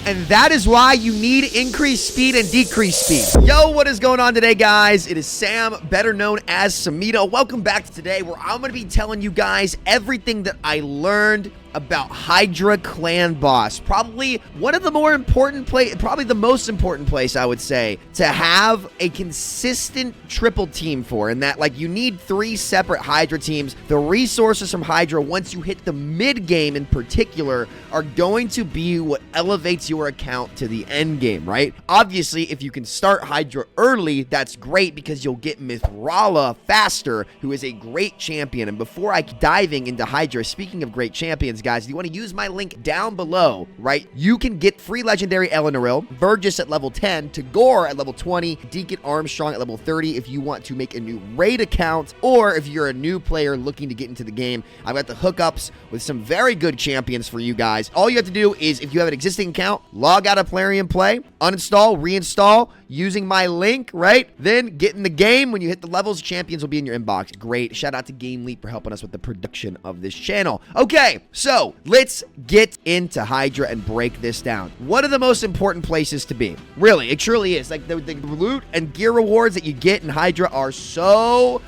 and that is why you need increased speed and decreased speed. Yo, what is going on today, guys? It is Sam, better known as Samito. Welcome back to today, where I'm going to be telling you guys everything that I learned about Hydra Clan Boss. Probably one of the more important probably the most important place, I would say, to have a consistent triple team for, and that, like, you need 3 separate Hydra teams. The resources from Hydra, once you hit the mid game in particular, are going to be what elevates your account to the end game, right? Obviously, if you can start Hydra early, that's great because you'll get Mithrala faster, who is a great champion. And before I diving into Hydra, speaking of great champions, guys, if you want to use my link down below, right, you can get free legendary Elenaril, Vergis at level 10, Tagoar at level 20, Deacon Armstrong at level 30 if you want to make a new raid account, or if you're a new player looking to get into the game. I've got the hookups with some very good champions for you guys. All you have to do is, if you have an existing account, log out of Plarium Play, uninstall, reinstall, using my link, right? Then get in the game. When you hit the levels, champions will be in your inbox. Great. Shout out to Game Leap for helping us with the production of this channel. Okay, so let's get into Hydra and break this down. One of the most important places to be. Really, it truly is. Like, the loot and gear rewards that you get in Hydra are so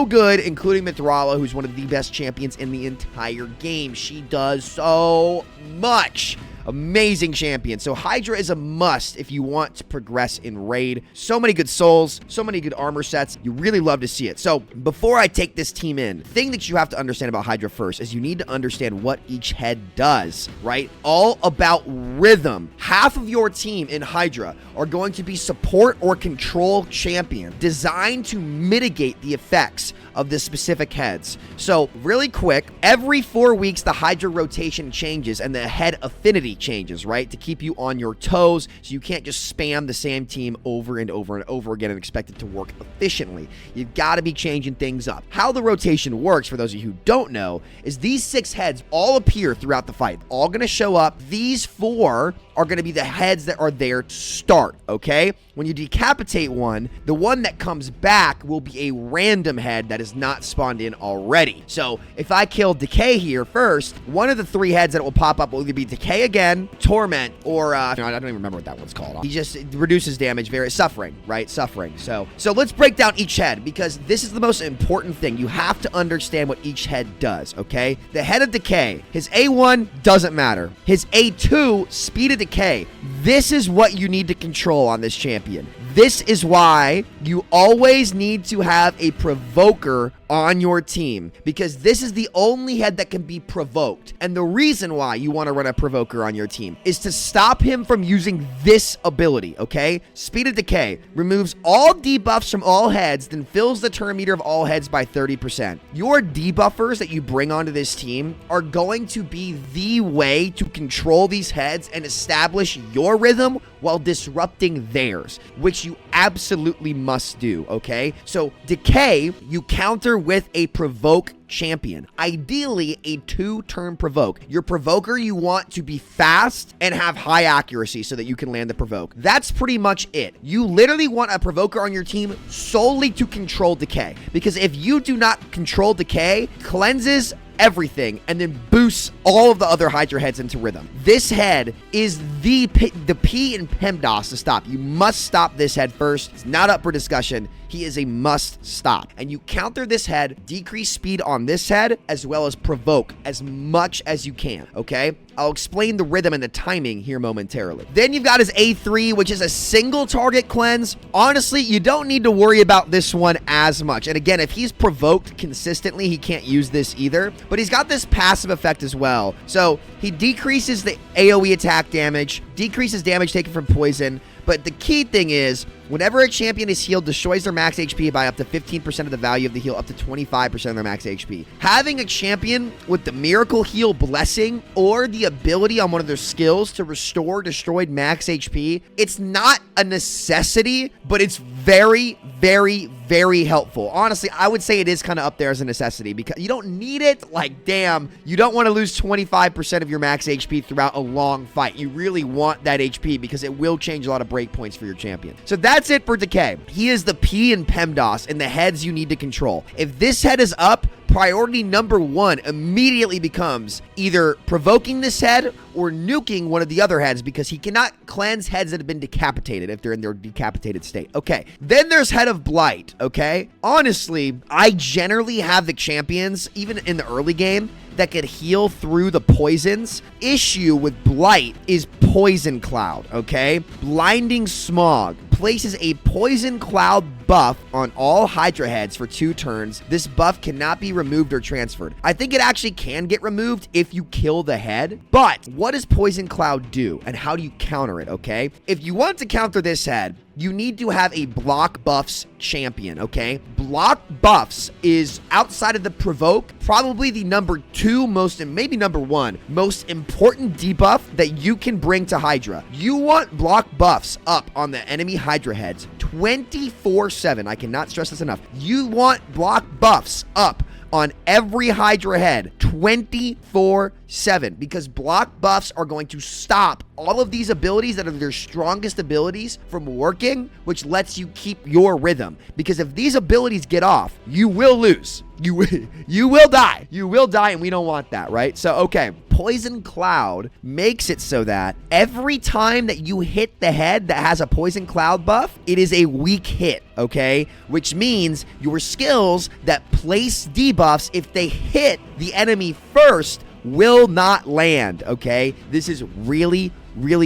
good, including Mithrala, who's one of the best champions in the entire game. She does so much. Amazing champion. So Hydra is a must if you want to progress in raid. So many good souls, so many good armor sets. You really love to see it. So before I take this team in, the thing that you have to understand about Hydra first is you need to understand what each head does, right? All about rhythm. Half of your team in Hydra are going to be support or control champion, designed to mitigate the effects of the specific heads. So really quick, every 4 weeks the Hydra rotation changes and the head affinity changes, right? To keep you on your toes, so you can't just spam the same team over and over and over again and expect it to work efficiently. You've got to be changing things up. How the rotation works, for those of you who don't know, is these 6 heads all appear throughout the fight. All going to show up. These 4 are going to be the heads that are there to start, okay? When you decapitate one, the one that comes back will be a random head that is not spawned in already. So if I kill Decay here first, one of the 3 heads that will pop up will either be Decay again, Torment, or I don't even remember what that one's called. He just reduces damage, suffering, right? Suffering. So let's break down each head, because this is the most important thing. You have to understand what each head does, okay? The head of Decay, his A1 doesn't matter. His A2, speed of Decay. This is what you need to control on this champion. This is why you always need to have a provoker on your team, because this is the only head that can be provoked. And the reason why you want to run a provoker on your team is to stop him from using this ability, okay? Speed of Decay removes all debuffs from all heads, then fills the turn meter of all heads by 30%. Your debuffers that you bring onto this team are going to be the way to control these heads and establish your rhythm while disrupting theirs, which you absolutely must do, okay? So Decay, you counter with a provoke champion, ideally a 2-turn provoke. Your provoker, you want to be fast and have high accuracy so that you can land the provoke. That's pretty much it. You literally want a provoker on your team solely to control Decay, because if you do not control Decay, cleanses everything and then boosts all of the other Hydra heads into rhythm. This head is the P in PEMDAS to stop. You must stop this head first. It's not up for discussion. He is a must stop. And you counter this head, decrease speed on this head, as well as provoke as much as you can, okay? I'll explain the rhythm and the timing here momentarily. Then you've got his A3, which is a single target cleanse. Honestly, you don't need to worry about this one as much. And again, if he's provoked consistently, he can't use this either. But he's got this passive effect as well. So he decreases the AoE attack damage, decreases damage taken from poison. But the key thing is, whenever a champion is healed, destroys their max HP by up to 15% of the value of the heal, up to 25% of their max HP. Having a champion with the Miracle Heal Blessing or the ability on one of their skills to restore destroyed max HP, it's not a necessity, but it's very, very, very helpful. Honestly, I would say it is kind of up there as a necessity, because you don't need it. Like, damn, you don't want to lose 25% of your max HP throughout a long fight. You really want that HP because it will change a lot of breakpoints for your champion. So that that's it for Decay. He is the P in PEMDAS and the heads you need to control. If this head is up, priority number 1 immediately becomes either provoking this head or nuking one of the other heads, because he cannot cleanse heads that have been decapitated if they're in their decapitated state. Okay, then there's Head of Blight, okay? Honestly, I generally have the champions, even in the early game, that could heal through the poisons. Issue with Blight is Poison Cloud, okay? Blinding Smog places a Poison Cloud buff on all Hydra heads for 2 turns. This buff cannot be removed or transferred. I think it actually can get removed if you kill the head, but what does Poison Cloud do and how do you counter it, okay? If you want to counter this head, you need to have a block buffs champion, okay? Block buffs is, outside of the provoke, probably the number 2 most, and maybe number 1 most important debuff that you can bring to Hydra. You want block buffs up on the enemy Hydra heads 24/7. I cannot stress this enough. You want block buffs up on every Hydra head 24/7, because block buffs are going to stop all of these abilities that are their strongest abilities from working, which lets you keep your rhythm. Because if these abilities get off, you will lose. You will die. You will die, and we don't want that, right? So, okay, Poison Cloud makes it so that every time that you hit the head that has a Poison Cloud buff, it is a weak hit, okay? Which means your skills that place debuffs, if they hit the enemy first, will not land, okay? This is really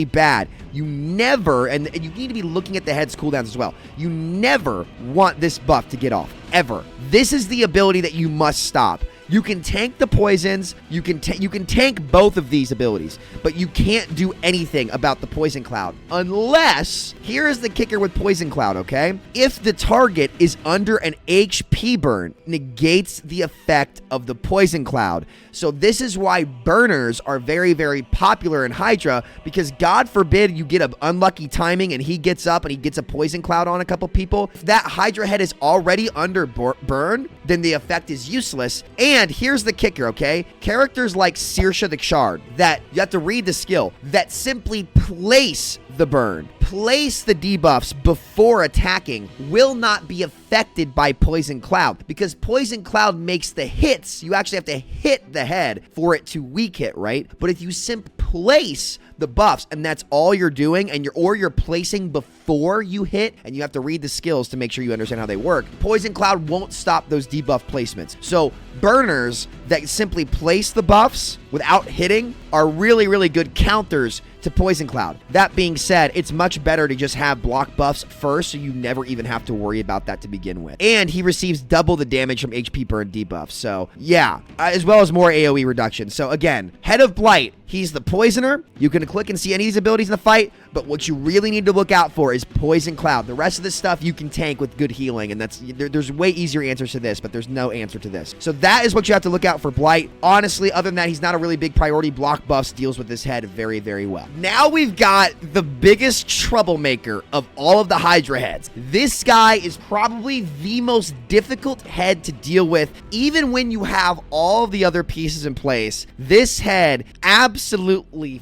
bad. You never, and you need to be looking at the head's cooldowns as well. You never want this buff to get off, ever. This is the ability that you must stop. You can tank the poisons, you can tank both of these abilities, but you can't do anything about the Poison Cloud unless, here is the kicker with Poison Cloud, okay? If the target is under an HP burn, negates the effect of the Poison Cloud. So this is why burners are very popular in Hydra, because God forbid you get an unlucky timing and he gets up and he gets a Poison Cloud on a couple people. If that Hydra head is already under burn, then the effect is useless. And here's the kicker, okay? Characters like Saoirse the Shard, that you have to read the skill, that simply place the burn, place the debuffs before attacking, will not be affected by Poison Cloud, because Poison Cloud makes the hits. You actually have to hit the head for it to weak hit, right? But if you simply place the buffs and that's all you're doing, and you're placing before you hit, and you have to read the skills to make sure you understand how they work, Poison Cloud won't stop those debuff placements. So burners that simply place the buffs without hitting are really good counters to Poison Cloud. That being said, it's much better to just have block buffs first, so you never even have to worry about that to begin with. And he receives double the damage from HP burn debuffs. So yeah, as well as more AoE reduction. So again, Head of Blight, he's the poisoner. You can click and see any of these abilities in the fight, but what you really need to look out for is Poison Cloud. The rest of this stuff you can tank with good healing, and there's way easier answers to this, but there's no answer to this. So that is what you have to look out for Blight. Honestly, other than that, he's not a really big priority. Block buffs deals with this head very well. Now we've got the biggest troublemaker of all of the Hydra heads. This guy is probably the most difficult head to deal with, even when you have all the other pieces in place. This head absolutely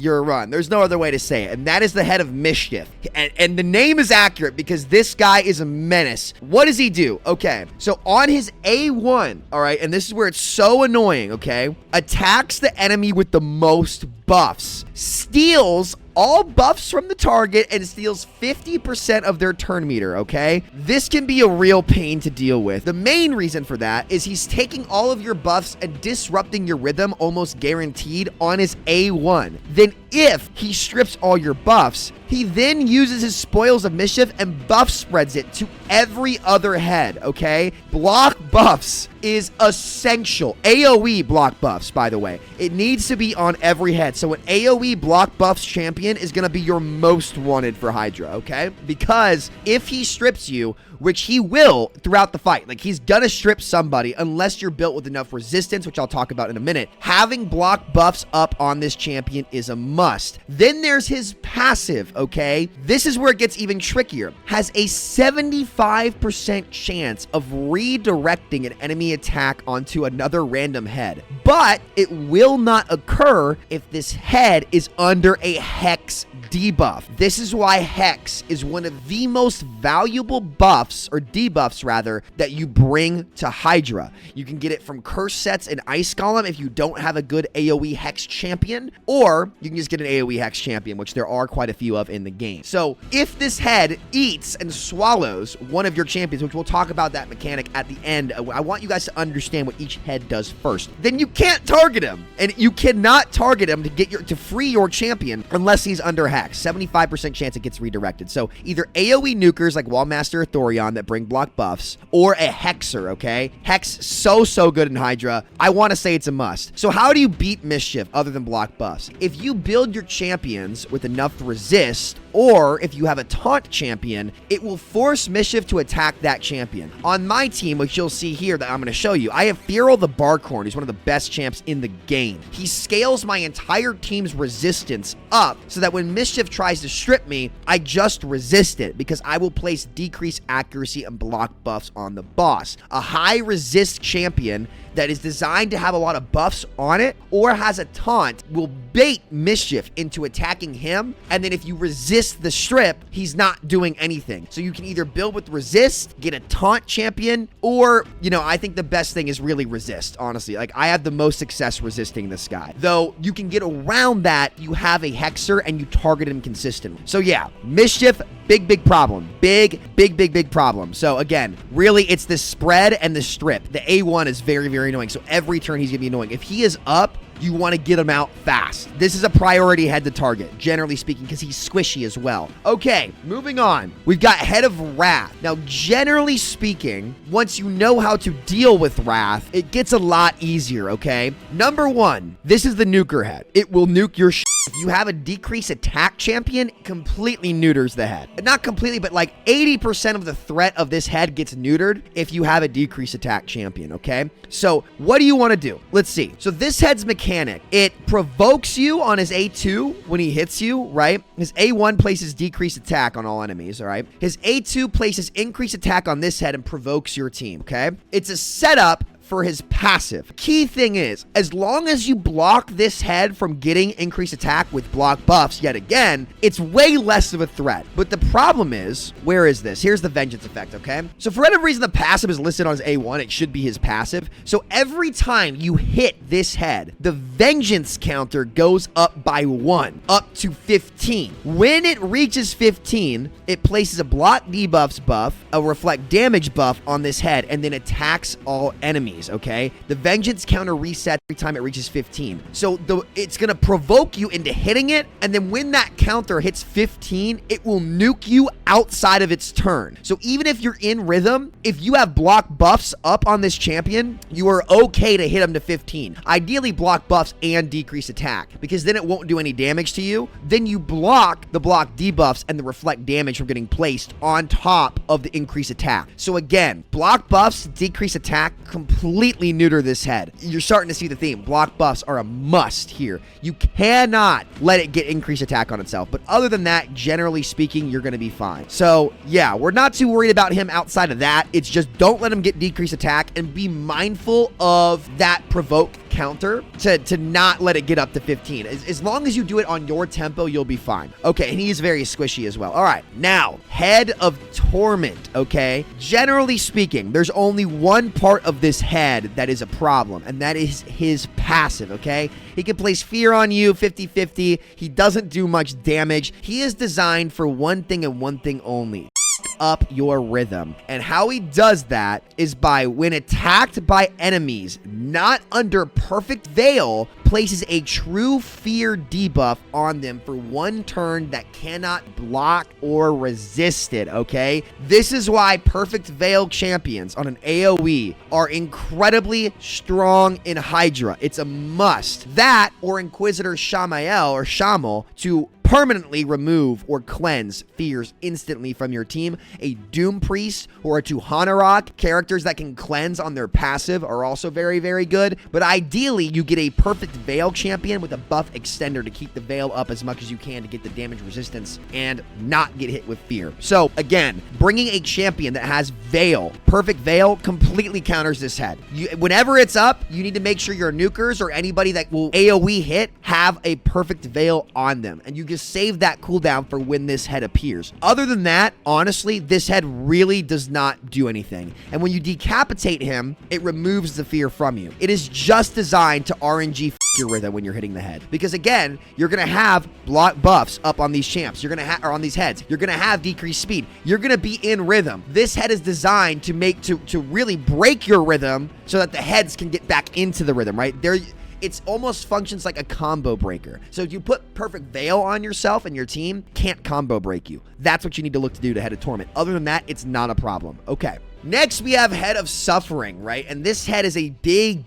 your run. There's no other way to say it, and that is the Head of Mischief. And the name is accurate because this guy is a menace. What does he do? Okay, so on his A1, all right, and this is where it's so annoying, okay, attacks the enemy with the most buffs, steals all buffs from the target, and steals 50% of their turn meter, okay? This can be a real pain to deal with. The main reason for that is he's taking all of your buffs and disrupting your rhythm almost guaranteed on his A1. Then if he strips all your buffs, he then uses his Spoils of Mischief and buff spreads it to every other head, okay? Block buffs is essential. AoE block buffs, by the way. It needs to be on every head. So an AoE block buffs champion is going to be your most wanted for Hydra, okay? Because if he strips you, which he will throughout the fight. Like, he's gonna strip somebody unless you're built with enough resistance, which I'll talk about in a minute. Having block buffs up on this champion is a must. Then there's his passive, okay? This is where it gets even trickier. Has a 75% chance of redirecting an enemy attack onto another random head, but it will not occur if this head is under a hex debuff. This is why Hex is one of the most valuable buffs, or debuffs rather, that you bring to Hydra. You can get it from curse sets and Ice Golem if you don't have a good AoE Hex champion, or you can just get an AoE Hex champion, which there are quite a few of in the game. So if this head eats and swallows one of your champions, which we'll talk about that mechanic at the end, I want you guys to understand what each head does first. Then you can't target him, and you cannot target him to free your champion unless he's under Hex. 75% chance it gets redirected. So either AoE nukers like Wallmaster or Thorion that bring block buffs, or a Hexer, okay? Hex so good in Hydra. I want to say it's a must. So how do you beat Mischief other than block buffs? If you build your champions with enough resist, or if you have a taunt champion, it will force Mischief to attack that champion. On my team, which you'll see here that I'm going to show you, I have Feral the Barkhorn, who's one of the best champs in the game. He scales my entire team's resistance up so that when Mischief tries to strip me, I just resist it because I will place decreased accuracy and block buffs on the boss. A high resist champion that is designed to have a lot of buffs on it or has a taunt will bait Mischief into attacking him, and then if you resist the strip, he's not doing anything. So you can either build with resist, get a taunt champion, or, you know, I think the best thing is really resist, honestly. Like, I have the most success resisting this guy. Though you can get around that, you have a Hexer and you target him consistently. So yeah, Mischief, big problem. Big problem. So again, really it's the spread and the strip. The A1 is very annoying. So every turn he's gonna be annoying. If he is up, you want to get him out fast. This is a priority head to target, generally speaking, because he's squishy as well. Okay, moving on. We've got Head of Wrath. Now, generally speaking, once you know how to deal with Wrath, it gets a lot easier, okay? Number one, this is the nuker head. It will nuke your shit. If you have a decrease attack champion, it completely neuters the head. Not completely, but like 80% of the threat of this head gets neutered if you have a decrease attack champion, okay? So what do you want to do? Let's see. So this head's mechanic, it provokes you on his A2 when he hits you, right? His A1 places decreased attack on all enemies, all right? His A2 places increased attack on this head and provokes your team, okay? It's a setup for his passive. Key thing is, as long as you block this head from getting increased attack with block buffs yet again, it's way less of a threat. But the problem is, where is this? Here's the vengeance effect, okay? So for whatever reason, the passive is listed on his A1. It should be his passive. So every time you hit this head, the vengeance counter goes up by 1, up to 15. When it reaches 15, it places a block debuffs buff, a reflect damage buff on this head, and then attacks all enemies. Okay, the vengeance counter resets every time it reaches 15. So it's gonna provoke you into hitting it, and then when that counter hits 15, it will nuke you outside of its turn. So even if you're in rhythm, if you have block buffs up on this champion, you are okay to hit him to 15. Ideally, block buffs and decrease attack, because then it won't do any damage to you. Then you block the block debuffs and the reflect damage from getting placed on top of the increase attack. So again, block buffs, decrease attack, completely neuter this head. You're starting to see the theme. Block buffs are a must here. You cannot let it get increased attack on itself. But other than that, generally speaking, you're going to be fine. So yeah, we're not too worried about him outside of that. It's just don't let him get decreased attack and be mindful of that provoke counter to not let it get up to 15. As long as you do it on your tempo, you'll be fine. Okay, and he's very squishy as well. All right, now, Head of Torment, okay? Generally speaking, there's only one part of this head that is a problem, and that is his passive, okay? He can place fear on you 50-50. He doesn't do much damage. He is designed for one thing and one thing only: up your rhythm. And how he does that is by, when attacked by enemies not under perfect veil, places a true fear debuff on them for one turn that cannot block or resist it, okay? This is why perfect veil champions on an AoE are incredibly strong in Hydra. It's a must. That or Inquisitor Shamael or Shamal to permanently remove or cleanse fears instantly from your team. A Doom Priest or a Tuhanarok, characters that can cleanse on their passive, are also very, very good. But ideally, you get a perfect Veil champion with a buff extender to keep the Veil up as much as you can to get the damage resistance and not get hit with fear. So again, bringing a champion that has Veil, perfect Veil, completely counters this head. Whenever it's up, you need to make sure your nukers or anybody that will AoE hit have a perfect Veil on them, and you just save that cooldown for when this head appears. Other than that, honestly, this head really does not do anything, and when you decapitate him, it removes the fear from you. It is just designed to RNG your rhythm when you're hitting the head, because again, you're gonna have block buffs up on these champs, you're gonna have, or on these heads, you're gonna have decreased speed, you're gonna be in rhythm. This head is designed to make to really break your rhythm so that the heads can get back into the rhythm, right? It's almost functions like a combo breaker. So if you put perfect Veil on yourself and your team, can't combo break you. That's what you need to look to do to head a tournament. Other than that, it's not a problem. Okay. Next, we have Head of Suffering, right? And this head is a big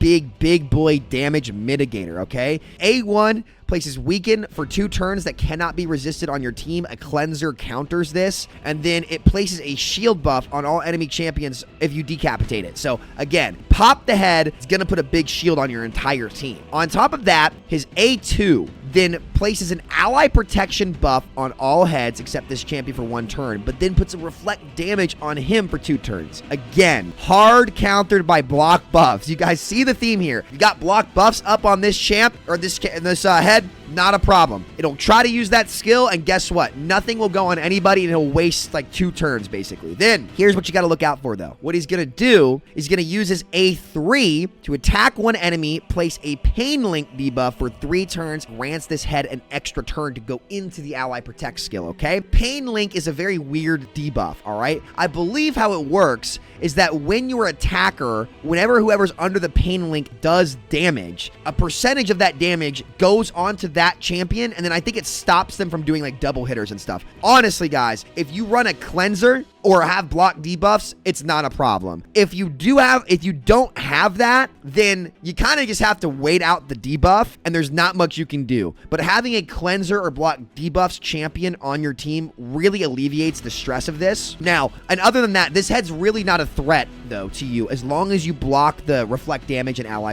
boy damage mitigator, okay? A1 places Weaken for 2 turns that cannot be resisted on your team. A Cleanser counters this, and then it places a shield buff on all enemy champions if you decapitate it. So again, pop the head, it's gonna put a big shield on your entire team. On top of that, his A2 then places an ally protection buff on all heads except this champion for 1 turn, but then puts a reflect damage on him for 2 turns. Again, hard countered by block buffs. You guys see the theme here. You got block buffs up on this champ, or this head, not a problem. It'll try to use that skill, and guess what? Nothing will go on anybody, and he'll waste like 2 turns, basically. Then, here's what you gotta look out for, though. What he's gonna do is gonna use his A3 to attack one enemy, place a Pain Link debuff for 3 turns, grants this head an extra turn to go into the Ally Protect skill, okay? Pain Link is a very weird debuff, all right? I believe how it works is that when your attacker, whenever whoever's under the Pain Link does damage, a percentage of that damage goes onto that champion, and then I think it stops them from doing like double hitters and stuff. Honestly, guys, if you run a cleanser or have block debuffs, it's not a problem. If you don't have that, then you kind of just have to wait out the debuff, and there's not much you can do. But having a cleanser or block debuffs champion on your team really alleviates the stress of this. Now, and other than that, this head's really not a threat, though, to you, as long as you block the reflect damage and ally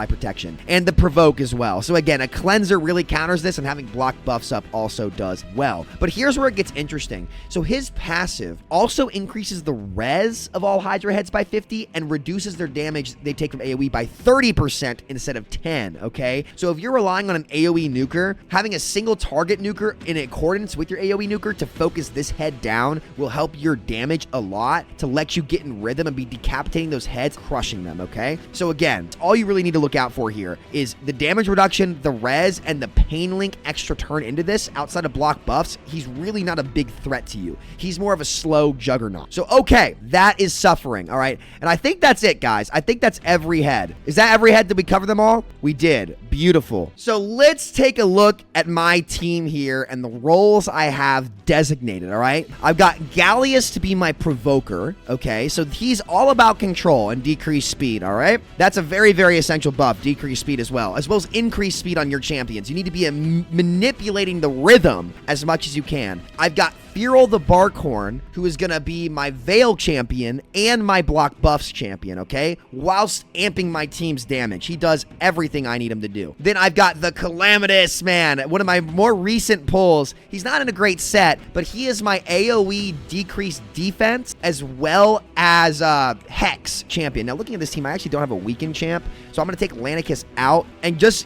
protection, and the provoke as well. So again, a cleanser really counters this, and having block buffs up also does well. But here's where it gets interesting. So his passive also increases the res of all Hydra heads by 50 and reduces their damage they take from AoE by 30% instead of 10, okay? So if you're relying on an AoE nuker, having a single target nuker in accordance with your AoE nuker to focus this head down will help your damage a lot to let you get in rhythm and be decapitating those heads, crushing them, okay? So again, all you really need to look out for here is the damage reduction, the res, and the Pain Link extra turn into this. Outside of block buffs, he's really not a big threat to you. He's more of a slow juggernaut. So, okay, that is Suffering, all right? And I think that's it, guys. I think that's every head. Is that every head? Did we cover them all? We did. Beautiful. So let's take a look at my team here and the roles I have designated, all right? I've got Gallius to be my provoker, okay? So he's all about control and decreased speed, all right? That's a very, very essential buff, decreased speed as well as increased speed on your champions. You need to be manipulating the rhythm as much as you can. I've got Feral the Barkhorn, who is going to be my Veil champion and my block buffs champion, okay? Whilst amping my team's damage. He does everything I need him to do. Then I've got the Calamitous, man. One of my more recent pulls. He's not in a great set, but he is my AoE decreased defense as well as Hex champion. Now, looking at this team, I actually don't have a weakened champ, so I'm going to take Lanicus out. And just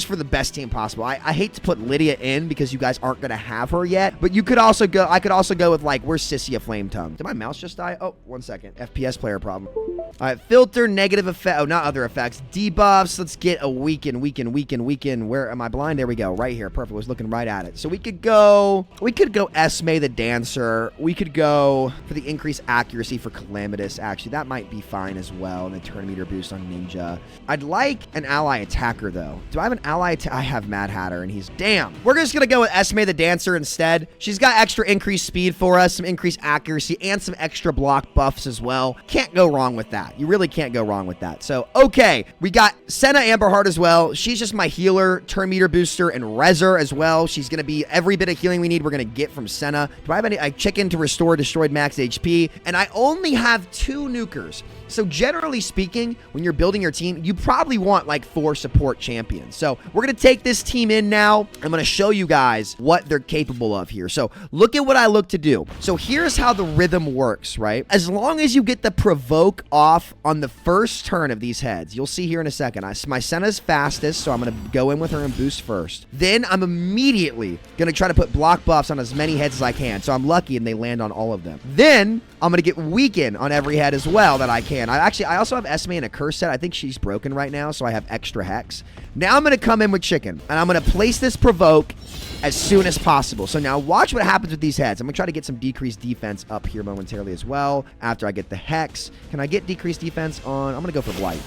for the best team possible. I hate to put Lydia in because you guys aren't going to have her yet, but you could also go, I could also go with like, where's Sissia Flame Tongue? Did my mouse just die? Oh, 1 second. FPS player problem. All right, filter, negative effect. Oh, not other effects. Debuffs. Let's get a weaken. Where am I blind? There we go. Right here. Perfect. Was looking right at it. So we could go Esme the Dancer. We could go for the increased accuracy for Calamitous. Actually, that might be fine as well. And the turn meter boost on Ninja. I'd like an ally attacker though. Do I have an ally? I have Mad Hatter, and he's damn. We're just gonna go with Esme the Dancer instead. She's got extra increased speed for us, some increased accuracy, and some extra block buffs as well. Can't go wrong with that. You really can't go wrong with that. So, okay. We got Senna Amberheart as well. She's just my healer, turn meter booster, and Rezer as well. She's going to be every bit of healing we need we're going to get from Senna. Do I have any? I chicken to restore destroyed max HP. And I only have 2 nukers. So generally speaking, when you're building your team, you probably want like 4 support champions. So we're going to take this team in now. I'm going to show you guys what they're capable of here. So look at what I look to do. So here's how the rhythm works, right? As long as you get the provoke off on the first turn of these heads, you'll see here in a second. My Senna's fastest, so I'm going to go in with her and boost first. Then I'm immediately going to try to put block buffs on as many heads as I can. So I'm lucky and they land on all of them. Then I'm going to get weaken on every head as well that I can. I also have Esme in a curse set. I think she's broken right now, so I have extra hex. Now I'm going to come in with chicken, and I'm going to place this provoke as soon as possible. So now watch what happens with these heads. I'm going to try to get some decreased defense up here momentarily as well after I get the hex. Can I get decreased defense on? I'm going to go for blight.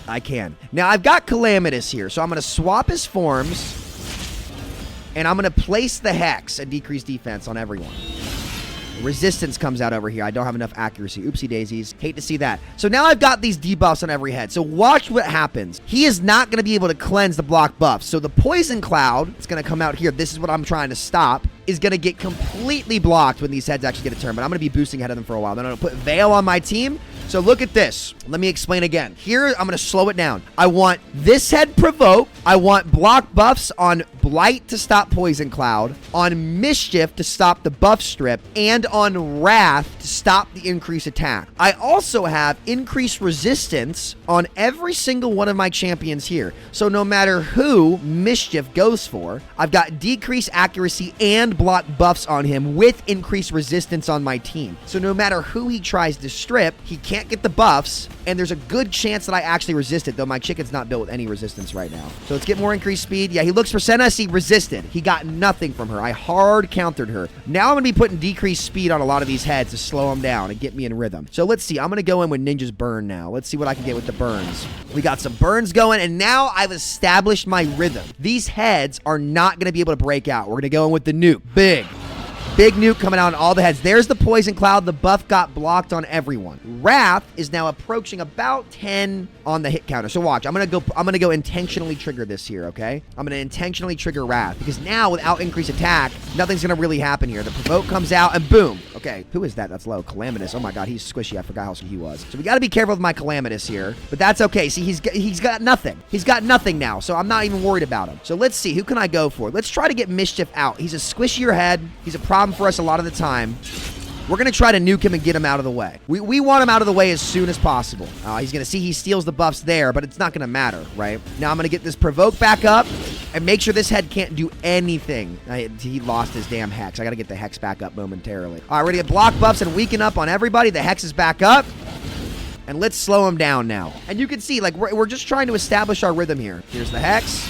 I can. Now I've got Calamitous here, so I'm going to swap his forms, and I'm going to place the hex and decrease defense on everyone. Resistance comes out over here. I don't have enough accuracy. Oopsie daisies. Hate to see that. So now I've got these debuffs on every head. So watch what happens. He is not going to be able to cleanse the block buffs. So the poison cloud, it's going to come out here. This is what I'm trying to stop. Is going to get completely blocked when these heads actually get a turn. But I'm going to be boosting ahead of them for a while. Then I'm going to put Veil on my team. So look at this. Let me explain again. Here, I'm going to slow it down. I want this head provoke. I want block buffs on Blight to stop Poison Cloud, on Mischief to stop the buff strip, and on Wrath to stop the increased attack. I also have increased resistance on every single one of my champions here. So no matter who Mischief goes for, I've got decreased accuracy and block buffs on him with increased resistance on my team. So no matter who he tries to strip, he can't get the buffs, and there's a good chance that I actually resist it, though my chicken's not built with any resistance right now. So let's get more increased speed. Yeah, he looks for Senna. He resisted. He got nothing from her. I hard countered her. Now I'm going to be putting decreased speed on a lot of these heads to slow them down and get me in rhythm. So let's see. I'm going to go in with Ninja's Burn now. Let's see what I can get with the burns. We got some burns going, and now I've established my rhythm. These heads are not going to be able to break out. We're going to go in with the nuke. Big nuke coming out on all the heads. There's the poison cloud. The buff got blocked on everyone. Wrath is now approaching about 10 on the hit counter. So watch. I'm gonna go intentionally trigger this here, okay? I'm gonna intentionally trigger Wrath because now without increased attack, nothing's gonna really happen here. The provoke comes out and boom. Okay, who is that? That's low. Calamitous. Oh my god, he's squishy. I forgot how squishy he was. So we gotta be careful with my Calamitous here, but that's okay. See, he's got nothing. He's got nothing now, so I'm not even worried about him. So let's see. Who can I go for? Let's try to get Mischief out. He's a squishier head. He's a problem for us a lot of the time. We're going to try to nuke him and get him out of the way. We want him out of the way as soon as possible. He's going to see he steals the buffs there, but it's not going to matter, right? Now I'm going to get this provoke back up and make sure this head can't do anything. He lost his damn hex. I got to get the hex back up momentarily. All right, we're going to get block buffs and weaken up on everybody. The hex is back up. And let's slow him down now. And you can see, like, we're just trying to establish our rhythm here. Here's the hex.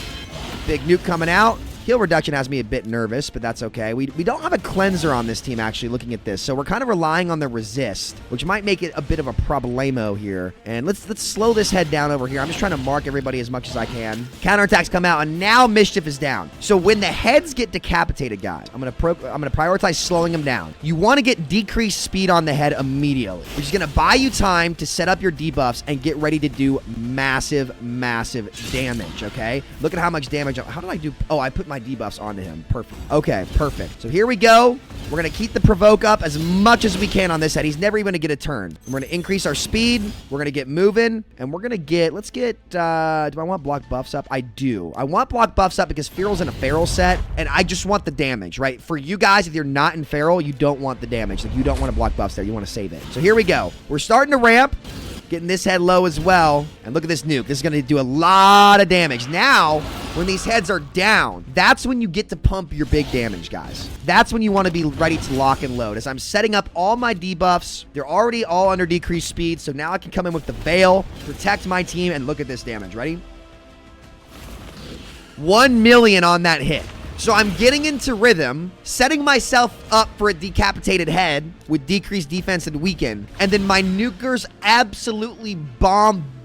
Big nuke coming out. Heal reduction has me a bit nervous, but that's okay. We don't have a cleanser on this team, actually, looking at this. So we're kind of relying on the resist, which might make it a bit of a problemo here. And let's slow this head down over here. I'm just trying to mark everybody as much as I can. Counterattacks come out, and now Mischief is down. So when the heads get decapitated, guys, I'm gonna prioritize slowing them down. You want to get decreased speed on the head immediately, which is gonna buy you time to set up your debuffs and get ready to do massive damage, okay? Look at how much damage. How did I do? Oh, I put my debuffs onto him. Perfect. Okay, perfect. So here we go. We're going to keep the provoke up as much as we can on this head. He's never even going to get a turn. We're going to increase our speed. We're going to get moving. And we're going to get, let's get, do I want block buffs up? I do. I want block buffs up because Feral's in a Feral set. And I just want the damage, right? For you guys, if you're not in Feral, you don't want the damage. Like, you don't want to block buffs there. You want to save it. So here we go. We're starting to ramp. Getting this head low as well. And look at this nuke. This is going to do a lot of damage. Now, when these heads are down, that's when you get to pump your big damage, guys. That's when you want to be ready to lock and load. As I'm setting up all my debuffs, they're already all under decreased speed. So now I can come in with the Veil, protect my team, and look at this damage. Ready? 1 million on that hit. So I'm getting into rhythm, setting myself up for a decapitated head with decreased defense and weaken, and then my nukers absolutely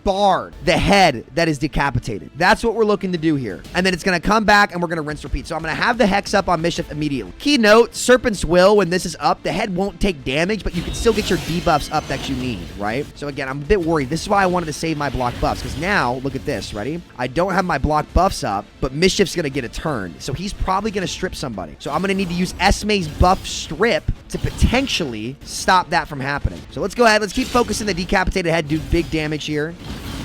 bard the head that is decapitated. That's what we're looking to do here. And then it's going to come back and we're going to rinse repeat. So I'm going to have the hex up on Mischief immediately. Key note, Serpent's Will, when this is up, the head won't take damage, but you can still get your debuffs up that you need, right? So again, I'm a bit worried. This is why I wanted to save my block buffs, because now, look at this, ready? I don't have my block buffs up, but Mischief's going to get a turn. So he's probably going to strip somebody. So I'm going to need to use Esme's buff strip to potentially stop that from happening. So let's go ahead. Let's keep focusing the decapitated head, do big damage here.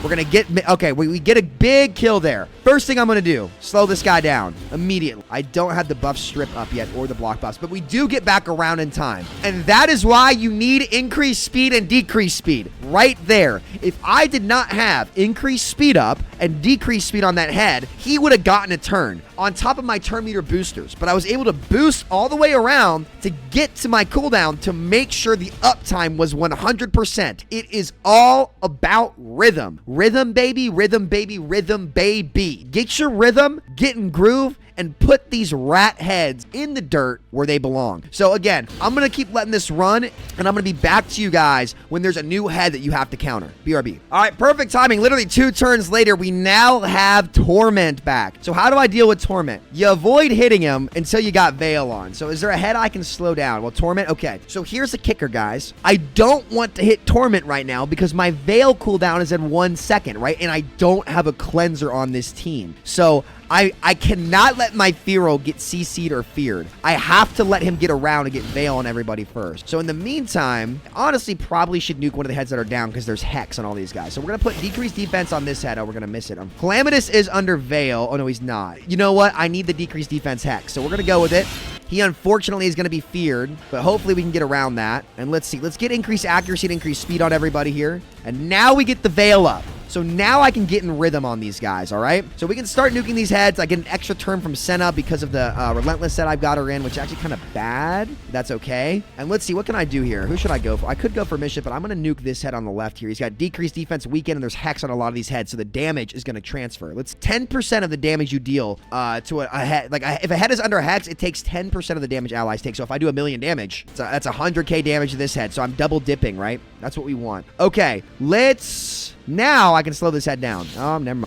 We're going to get... Okay, we get a big kill there. First thing I'm going to do, slow this guy down immediately. I don't have the buff strip up yet or the block buffs, but we do get back around in time. And that is why you need increased speed and decreased speed right there. If I did not have increased speed up and decreased speed on that head, he would have gotten a turn on top of my turn meter boosters. But I was able to boost all the way around to get to my cooldown to make sure the uptime was 100%. It is all about rhythm. Rhythm, baby, rhythm, baby, rhythm, baby. Get your rhythm, get in groove, and put these rat heads in the dirt where they belong. So again, I'm going to keep letting this run, and I'm going to be back to you guys when there's a new head that you have to counter. BRB. All right, perfect timing. Literally 2 turns later, we now have Torment back. So how do I deal with Torment? You avoid hitting him until you got Veil on. So is there a head I can slow down? Well, Torment, okay. So here's the kicker, guys. I don't want to hit Torment right now because my Veil cooldown is in 1 second, right? And I don't have a cleanser on this team. So I cannot let my Fearow get CC'd or feared. I have to let him get around and get Veil on everybody first. So in the meantime, honestly, probably should nuke one of the heads that are down because there's Hex on all these guys. So we're going to put decreased defense on this head. Oh, we're going to miss it. Calamitous is under Veil. Oh, no, he's not. You know what? I need the decreased defense Hex. So we're going to go with it. He unfortunately is going to be feared, but hopefully we can get around that. And let's see. Let's get increased accuracy and increased speed on everybody here. And now we get the Veil up. So now I can get in rhythm on these guys, all right? So we can start nuking these heads. I get an extra turn from Senna because of the Relentless set I've got her in, which is actually kind of bad. That's okay. And let's see, what can I do here? Who should I go for? I could go for Mischief, but I'm going to nuke this head on the left here. He's got decreased defense weekend, and there's Hex on a lot of these heads, so the damage is going to transfer. Let's 10% of the damage you deal to a head. Like, if a head is under Hex, it takes 10% of the damage allies take. So if I do 1,000,000 damage, that's 100k damage to this head. So I'm double dipping, right? That's what we want. Okay, let's... Now I can slow this head down. Oh, never mind.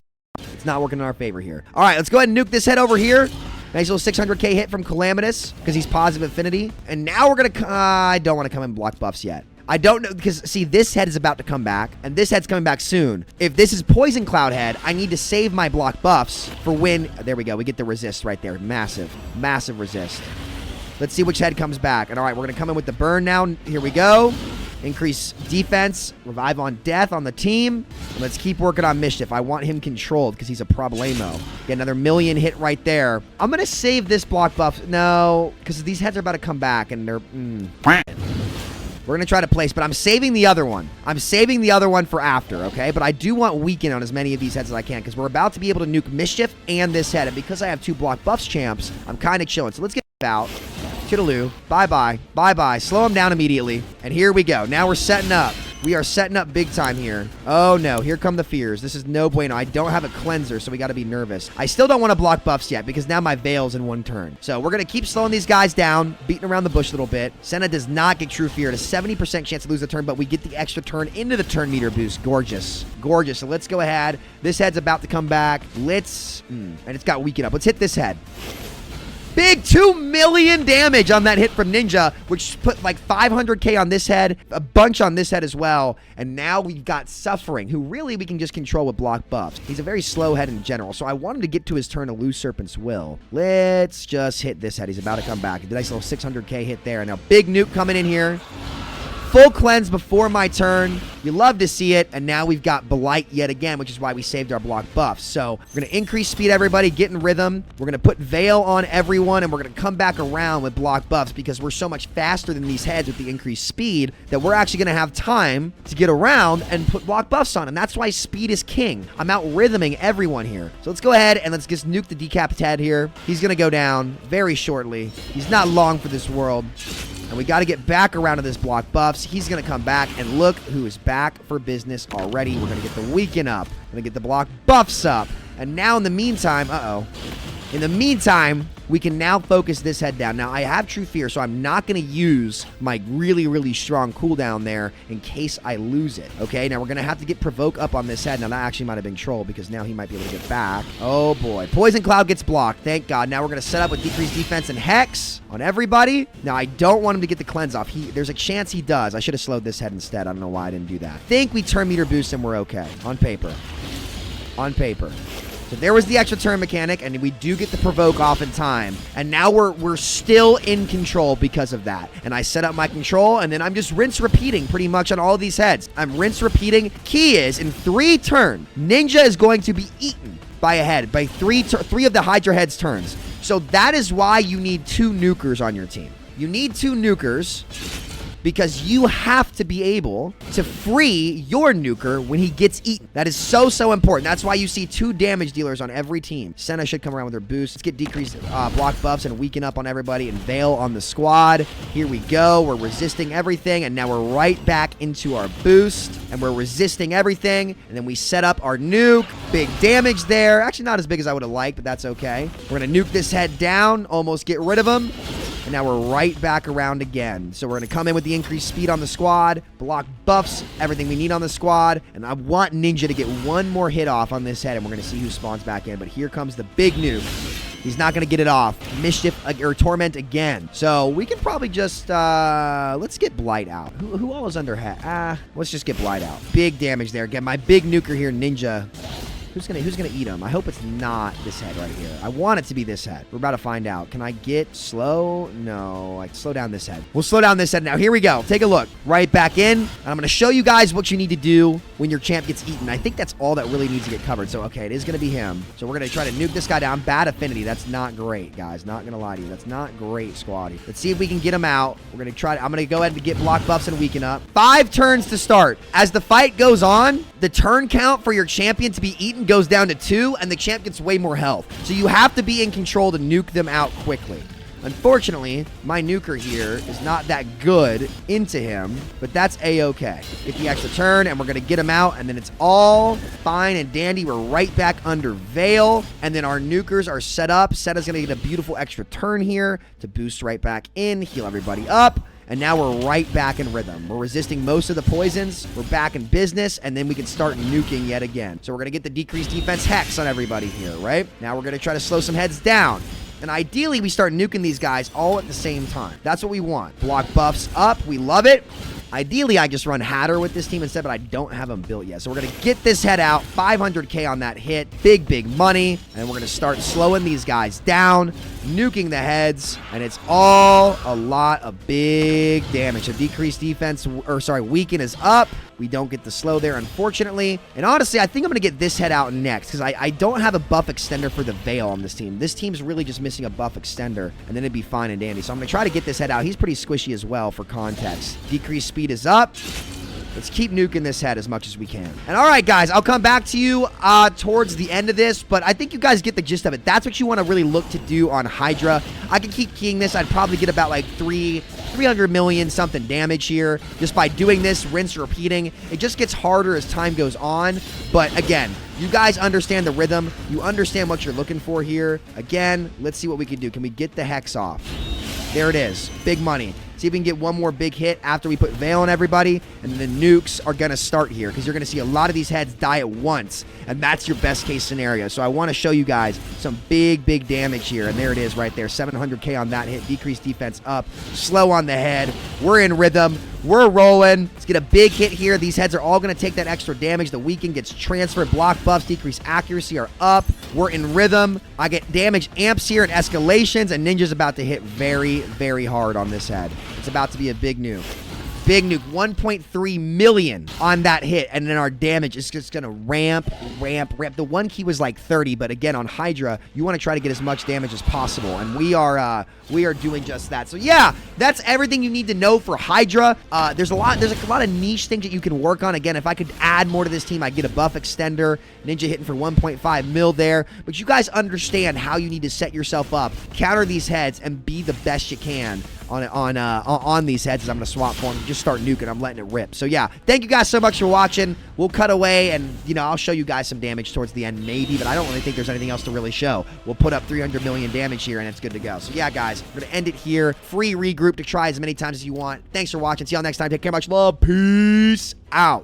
It's not working in our favor here. All right, let's go ahead and nuke this head over here. Nice little 600k hit from Calamitous because he's positive affinity. And now we're going to... I don't want to come in block buffs yet. I don't know, because, see, this head is about to come back, and this head's coming back soon. If this is Poison Cloud head, I need to save my block buffs for when... There we go. We get the resist right there. Massive. Massive resist. Let's see which head comes back. And all right, we're going to come in with the burn now. Here we go. Increase defense, revive on death on the team. And let's keep working on Mischief. I want him controlled because he's a problemo. Get another 1,000,000 hit right there. I'm going to save this block buff. No, because these heads are about to come back and they're... We're going to try to place, but I'm saving the other one. I'm saving the other one for after, okay? But I do want weaken on as many of these heads as I can because we're about to be able to nuke Mischief and this head. And because I have 2 block buffs champs, I'm kind of chilling. So let's get out. Toodaloo. Bye-bye. Bye-bye. Slow him down immediately. And here we go. Now we're setting up. We are setting up big time here. Oh, no. Here come the fears. This is no bueno. I don't have a cleanser, so we got to be nervous. I still don't want to block buffs yet because now my Veil's in 1 turn. So we're going to keep slowing these guys down, beating around the bush a little bit. Senna does not get True Fear. At a 70% chance to lose the turn, but we get the extra turn into the turn meter boost. Gorgeous. Gorgeous. So let's go ahead. This head's about to come back. Let's... And it's got weaken up. Let's hit this head. Big 2 million damage on that hit from Ninja, which put like 500k on this head, a bunch on this head as well. And now we've got Suffering, who really we can just control with block buffs. He's a very slow head in general, so I want him to get to his turn to lose Serpent's Will. Let's just hit this head. He's about to come back. A nice little 600k hit there. And now big nuke coming in here. Full cleanse before my turn. You love to see it. And now we've got Blight yet again, which is why we saved our block buffs. So we're going to increase speed, everybody. Get in rhythm. We're going to put Veil on everyone, and we're going to come back around with block buffs because we're so much faster than these heads with the increased speed that we're actually going to have time to get around and put block buffs on. And that's why speed is king. I'm out rhythming everyone here. So let's go ahead and let's just nuke the Decapitated here. He's going to go down very shortly. He's not long for this world. And we got to get back around to this block buffs. He's going to come back, and look who is back for business already. We're going to get the weaken up. We're going to get the block buffs up. And now in the meantime, In the meantime, we can now focus this head down. Now, I have True Fear, so I'm not going to use my really, really strong cooldown there in case I lose it. Okay, now we're going to have to get Provoke up on this head. Now, that actually might have been Troll because now he might be able to get back. Oh, boy. Poison Cloud gets blocked. Thank God. Now we're going to set up with Decreased Defense and Hex on everybody. Now, I don't want him to get the Cleanse off. There's a chance he does. I should have slowed this head instead. I don't know why I didn't do that. I think we turn meter boost and we're okay. On paper. On paper. So there was the extra turn mechanic, and we do get the Provoke off in time. And now we're still in control because of that. And I set up my control, and then I'm just rinse repeating pretty much on all these heads. I'm rinse repeating. Key is, in 3 turns, Ninja is going to be eaten by a head, by three of the Hydra heads' turns. So that is why you need 2 nukers on your team. You need 2 nukers because you have to be able to free your nuker when he gets eaten. That is so, so important. That's why you see 2 damage dealers on every team. Senna should come around with her boost. Let's get decreased block buffs and weaken up on everybody and Veil on the squad. Here we go. We're resisting everything, and now we're right back into our boost, and we're resisting everything, and then we set up our nuke. Big damage there. Actually, not as big as I would have liked, but that's okay. We're going to nuke this head down, almost get rid of him. And now we're right back around again. So we're going to come in with the increased speed on the squad, block buffs, everything we need on the squad. And I want Ninja to get 1 more hit off on this head, and we're going to see who spawns back in. But here comes the big nuke. He's not going to get it off. Mischief or Torment again. So we can probably just, let's get Blight out. Who all is under hat? Let's just get Blight out. Big damage there. Again, my big nuker here, Ninja. Who's gonna eat him? I hope it's not this head right here. I want it to be this head. We're about to find out. Can I get slow? No, I slow down this head. We'll slow down this head now. Here we go. Take a look. Right back in. And I'm gonna show you guys what you need to do when your champ gets eaten. I think that's all that really needs to get covered. So, okay, it is gonna be him. So we're gonna try to nuke this guy down. Bad affinity. That's not great, guys. Not gonna lie to you. That's not great, squaddy. Let's see if we can get him out. We're gonna try. I'm gonna go ahead and get block buffs and weaken up. 5 turns to start. As the fight goes on, the turn count for your champion to be eaten goes down to 2, and the champ gets way more health. So you have to be in control to nuke them out quickly. Unfortunately, my nuker here is not that good into him, but that's a-okay. Get the extra turn, and we're going to get him out, and then it's all fine and dandy. We're right back under Veil, and then our nukers are set up. Setta's going to get a beautiful extra turn here to boost right back in, heal everybody up. And now we're right back in rhythm. We're resisting most of the poisons. We're back in business, and then we can start nuking yet again. So we're going to get the decreased defense hex on everybody here, right? Now we're going to try to slow some heads down. And ideally, we start nuking these guys all at the same time. That's what we want. Block buffs up. We love it. Ideally, I just run Hatter with this team instead, but I don't have them built yet. So we're going to get this head out. 500k on that hit. Big, big money. And we're going to start slowing these guys down, nuking the heads. And it's all a lot of big damage. So decreased defense, weaken is up. We don't get the slow there, unfortunately. And honestly, I think I'm going to get this head out next because I don't have a buff extender for the Veil on this team. This team's really just missing a buff extender, and then it'd be fine and dandy. So I'm going to try to get this head out. He's pretty squishy as well for context. Decreased speed is up. Let's keep nuking this head as much as we can. And all right, guys, I'll come back to you towards the end of this, but I think you guys get the gist of it. That's what you want to really look to do on Hydra. I could keep keying this. I'd probably get about like 300 million something damage here just by doing this, rinse, repeating. It just gets harder as time goes on. But again, you guys understand the rhythm. You understand what you're looking for here. Again, let's see what we can do. Can we get the hex off? There it is. Big money. See if we can get 1 more big hit after we put Veil on everybody, and then the nukes are going to start here because you're going to see a lot of these heads die at once, and that's your best case scenario. So I want to show you guys some big, big damage here, and there it is right there. 700k on that hit. Decreased defense up. Slow on the head. We're in rhythm. We're rolling. Let's get a big hit here. These heads are all going to take that extra damage. The weaken gets transferred. Block buffs, decreased accuracy are up. We're in rhythm. I get damage amps here and escalations, and Ninja's about to hit very, very hard on this head. It's about to be a big nuke. Big nuke, 1.3 million on that hit, and then our damage is just going to ramp. The 1 key was like 30, but again, on Hydra, you want to try to get as much damage as possible, and we are doing just that. So yeah, that's everything you need to know for Hydra. There's a lot of niche things that you can work on. Again, if I could add more to this team, I'd get a buff extender. Ninja hitting for 1.5 mil there, but you guys understand how you need to set yourself up, counter these heads, and be the best you can on these heads as I'm going to swap for them. Just start nuking. I'm letting it rip. So, yeah, thank you guys so much for watching. We'll cut away, and, you know, I'll show you guys some damage towards the end, maybe, but I don't really think there's anything else to really show. We'll put up 300 million damage here, and it's good to go. So, yeah, guys, we're going to end it here. Free regroup to try as many times as you want. Thanks for watching. See y'all next time. Take care. Much love. Peace out.